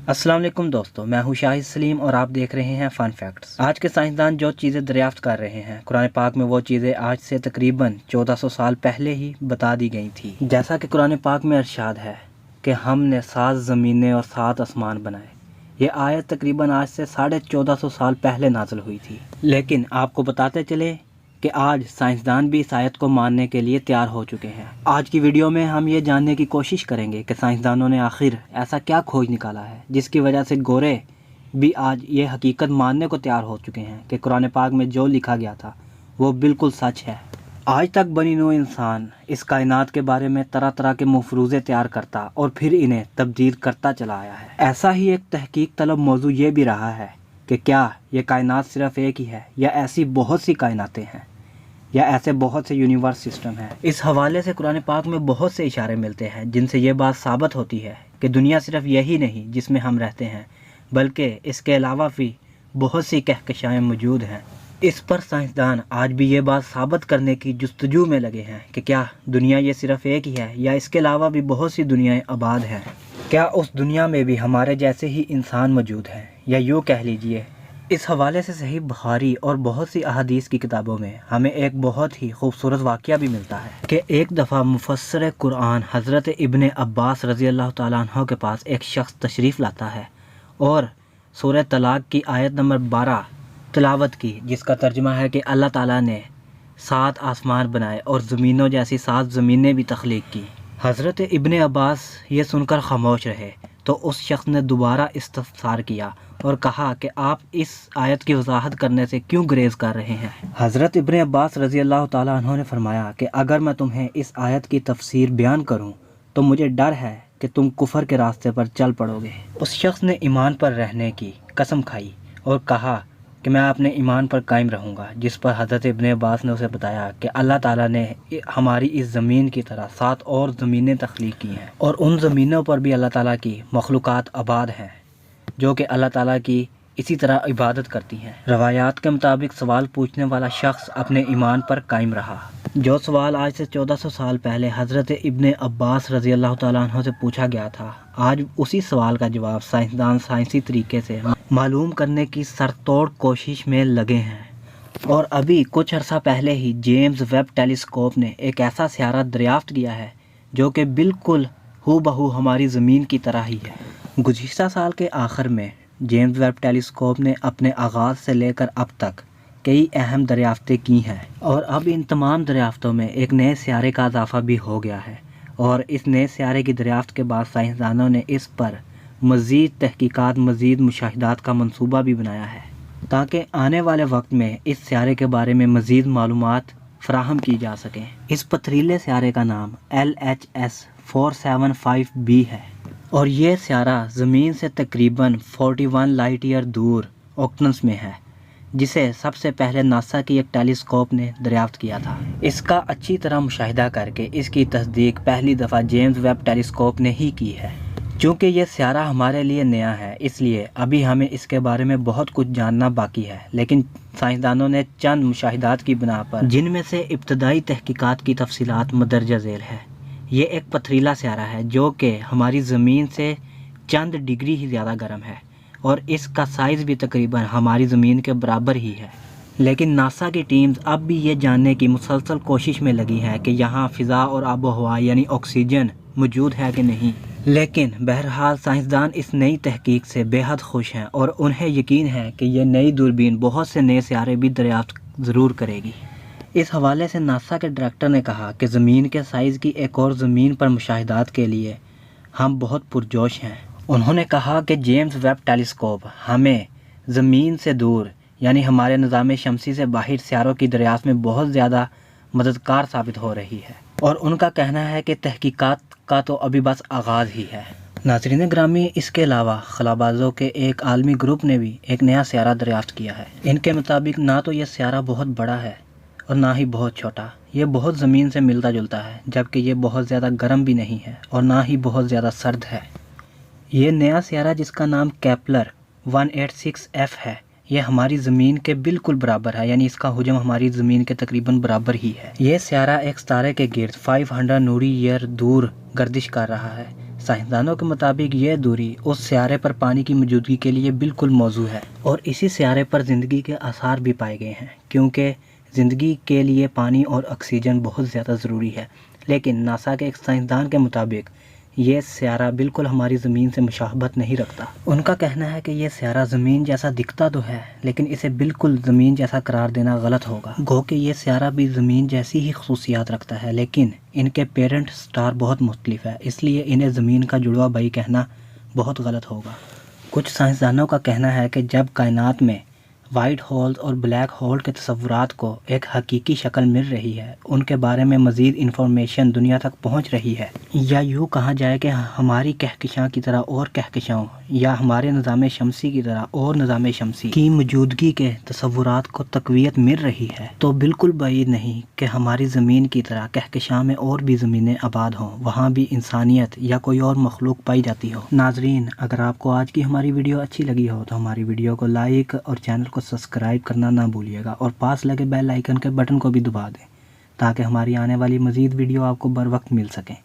السلام علیکم دوستو، میں ہوں شاہد سلیم اور آپ دیکھ رہے ہیں فن فیکٹس۔ آج کے سائنسدان جو چیزیں دریافت کر رہے ہیں، قرآن پاک میں وہ چیزیں آج سے تقریباً 1400 سال پہلے ہی بتا دی گئی تھی۔ جیسا کہ قرآن پاک میں ارشاد ہے کہ ہم نے 7 زمینیں اور 7 آسمان بنائے۔ یہ آیت تقریباً آج سے 1450 سال پہلے نازل ہوئی تھی، لیکن آپ کو بتاتے چلے کہ آج سائنسدان بھی اس آیت کو ماننے کے لیے تیار ہو چکے ہیں۔ آج کی ویڈیو میں ہم یہ جاننے کی کوشش کریں گے کہ سائنسدانوں نے آخر ایسا کیا کھوج نکالا ہے جس کی وجہ سے گورے بھی آج یہ حقیقت ماننے کو تیار ہو چکے ہیں کہ قرآن پاک میں جو لکھا گیا تھا وہ بالکل سچ ہے۔ آج تک بنی نوع انسان اس کائنات کے بارے میں طرح طرح کے مفروضے تیار کرتا اور پھر انہیں تبدیل کرتا چلا آیا ہے۔ ایسا ہی ایک تحقیق طلب موضوع یہ بھی رہا ہے کہ کیا یہ کائنات صرف ایک ہی ہے یا ایسی بہت سی کائناتیں ہیں یا ایسے بہت سے یونیورس سسٹم ہیں۔ اس حوالے سے قرآن پاک میں بہت سے اشارے ملتے ہیں جن سے یہ بات ثابت ہوتی ہے کہ دنیا صرف یہی نہیں جس میں ہم رہتے ہیں، بلکہ اس کے علاوہ بھی بہت سی کہکشائیں موجود ہیں۔ اس پر سائنسدان آج بھی یہ بات ثابت کرنے کی جستجو میں لگے ہیں کہ کیا دنیا یہ صرف ایک ہی ہے یا اس کے علاوہ بھی بہت سی دنیایں آباد ہیں۔ کیا اس دنیا میں بھی ہمارے جیسے ہی انسان موجود ہیں، یا یوں کہہ لیجئے اس حوالے سے صحیح بخاری اور بہت سی احادیث کی کتابوں میں ہمیں ایک بہت ہی خوبصورت واقعہ بھی ملتا ہے کہ ایک دفعہ مفسر قرآن حضرت ابن عباس رضی اللہ تعالیٰ عنہ کے پاس ایک شخص تشریف لاتا ہے اور سورہ طلاق کی آیت نمبر 12 تلاوت کی، جس کا ترجمہ ہے کہ اللہ تعالیٰ نے 7 آسمان بنائے اور زمینوں جیسی 7 زمینیں بھی تخلیق کی۔ حضرت ابن عباس یہ سن کر خاموش رہے تو اس شخص نے دوبارہ استفسار کیا اور کہا کہ آپ اس آیت کی وضاحت کرنے سے کیوں گریز کر رہے ہیں؟ حضرت ابن عباس رضی اللہ تعالیٰ عنہ نے فرمایا کہ اگر میں تمہیں اس آیت کی تفسیر بیان کروں تو مجھے ڈر ہے کہ تم کفر کے راستے پر چل پڑو گے۔ اس شخص نے ایمان پر رہنے کی قسم کھائی اور کہا کہ میں اپنے ایمان پر قائم رہوں گا، جس پر حضرت ابن عباس نے اسے بتایا کہ اللہ تعالیٰ نے ہماری اس زمین کی طرح 7 اور زمینیں تخلیق کی ہیں، اور ان زمینوں پر بھی اللہ تعالیٰ کی مخلوقات آباد ہیں جو کہ اللہ تعالیٰ کی اسی طرح عبادت کرتی ہیں۔ روایات کے مطابق سوال پوچھنے والا شخص اپنے ایمان پر قائم رہا۔ جو سوال آج سے 1400 سال پہلے حضرت ابن عباس رضی اللہ تعالیٰ عنہ سے پوچھا گیا تھا، آج اسی سوال کا جواب سائنسدان سائنسی طریقے سے معلوم کرنے کی سرتوڑ کوشش میں لگے ہیں۔ اور ابھی کچھ عرصہ پہلے ہی جیمز ویب ٹیلیسکوپ نے ایک ایسا سیارہ دریافت کیا ہے جو کہ بالکل ہو بہو ہماری زمین کی طرح ہی ہے۔ گزشتہ سال کے آخر میں جیمز ویب ٹیلیسکوپ نے اپنے آغاز سے لے کر اب تک کئی اہم دریافتیں کی ہیں، اور اب ان تمام دریافتوں میں ایک نئے سیارے کا اضافہ بھی ہو گیا ہے، اور اس نئے سیارے کی دریافت کے بعد سائنسدانوں نے اس پر مزید تحقیقات، مزید مشاہدات کا منصوبہ بھی بنایا ہے تاکہ آنے والے وقت میں اس سیارے کے بارے میں مزید معلومات فراہم کی جا سکیں۔ اس پتھریلے سیارے کا نام LHS 475b ہے، اور یہ سیارہ زمین سے تقریباً 41 لائٹ ایئر دور اوکٹنس میں ہے، جسے سب سے پہلے ناسا کی ایک ٹیلیسکوپ نے دریافت کیا تھا۔ اس کا اچھی طرح مشاہدہ کر کے اس کی تصدیق پہلی دفعہ جیمز ویب ٹیلیسکوپ نے ہی کی ہے۔ چونکہ یہ سیارہ ہمارے لیے نیا ہے، اس لیے ابھی ہمیں اس کے بارے میں بہت کچھ جاننا باقی ہے، لیکن سائنسدانوں نے چند مشاہدات کی بنا پر، جن میں سے ابتدائی تحقیقات کی تفصیلات مندرجہ ذیل ہے۔ یہ ایک پتھریلا سیارہ ہے جو کہ ہماری زمین سے چند ڈگری ہی زیادہ گرم ہے، اور اس کا سائز بھی تقریباً ہماری زمین کے برابر ہی ہے۔ لیکن ناسا کی ٹیمز اب بھی یہ جاننے کی مسلسل کوشش میں لگی ہے کہ یہاں فضا اور آب و ہوا یعنی آکسیجن موجود ہے کہ نہیں۔ لیکن بہرحال سائنسدان اس نئی تحقیق سے بے حد خوش ہیں، اور انہیں یقین ہے کہ یہ نئی دوربین بہت سے نئے سیارے بھی دریافت ضرور کرے گی۔ اس حوالے سے ناسا کے ڈائریکٹر نے کہا کہ زمین کے سائز کی ایک اور زمین پر مشاہدات کے لیے ہم بہت پرجوش ہیں۔ انہوں نے کہا کہ جیمز ویب ٹیلیسکوپ ہمیں زمین سے دور یعنی ہمارے نظام شمسی سے باہر سیاروں کی دریافت میں بہت زیادہ مددگار ثابت ہو رہی ہے، اور ان کا کہنا ہے کہ تحقیقات کا تو ابھی بس آغاز ہی ہے۔ ناظرین گرامی، اس کے علاوہ خلابازوں کے ایک عالمی گروپ نے بھی ایک نیا سیارہ دریافت کیا ہے۔ ان کے مطابق نہ تو یہ سیارہ بہت بڑا ہے اور نہ ہی بہت چھوٹا، یہ بہت زمین سے ملتا جلتا ہے، جبکہ یہ بہت زیادہ گرم بھی نہیں ہے اور نہ ہی بہت زیادہ سرد ہے۔ یہ نیا سیارہ جس کا نام کیپلر 186f ہے، یہ ہماری زمین کے بالکل برابر ہے، یعنی اس کا حجم ہماری زمین کے تقریباً برابر ہی ہے۔ یہ سیارہ ایک ستارے کے گرد 500 نوری ایئر دور گردش کر رہا ہے۔ سائنسدانوں کے مطابق یہ دوری اس سیارے پر پانی کی موجودگی کے لیے بالکل موزوں ہے اور اسی سیارے پر زندگی کے آثار بھی پائے گئے ہیں، کیونکہ زندگی کے لیے پانی اور آکسیجن بہت زیادہ ضروری ہے۔ لیکن ناسا کے ایک سائنسدان کے مطابق یہ سیارہ بالکل ہماری زمین سے مشابہت نہیں رکھتا۔ ان کا کہنا ہے کہ یہ سیارہ زمین جیسا دکھتا تو ہے، لیکن اسے بالکل زمین جیسا قرار دینا غلط ہوگا۔ گو کہ یہ سیارہ بھی زمین جیسی ہی خصوصیات رکھتا ہے، لیکن ان کے پیرنٹ سٹار بہت مختلف ہے، اس لیے انہیں زمین کا جڑواں بھائی کہنا بہت غلط ہوگا۔ کچھ سائنسدانوں کا کہنا ہے کہ جب کائنات میں وائٹ ہولز اور بلیک ہول کے تصورات کو ایک حقیقی شکل مل رہی ہے، ان کے بارے میں مزید انفارمیشن دنیا تک پہنچ رہی ہے، یا یوں کہا جائے کہ ہماری کہکشاں کی طرح اور کہکشاؤں یا ہمارے نظام شمسی کی طرح اور نظام شمسی کی موجودگی کے تصورات کو تقویت مل رہی ہے، تو بالکل بعید نہیں کہ ہماری زمین کی طرح کہکشاں میں اور بھی زمینیں آباد ہوں، وہاں بھی انسانیت یا کوئی اور مخلوق پائی جاتی ہو۔ ناظرین، اگر آپ کو آج کی ہماری ویڈیو اچھی لگی ہو تو ہماری ویڈیو کو لائک اور چینل کو سبسکرائب کرنا نہ بھولیے گا، اور پاس لگے بیل آئیکن کے بٹن کو بھی دبا دیں تاکہ ہماری آنے والی مزید ویڈیو آپ کو بر وقت مل سکیں۔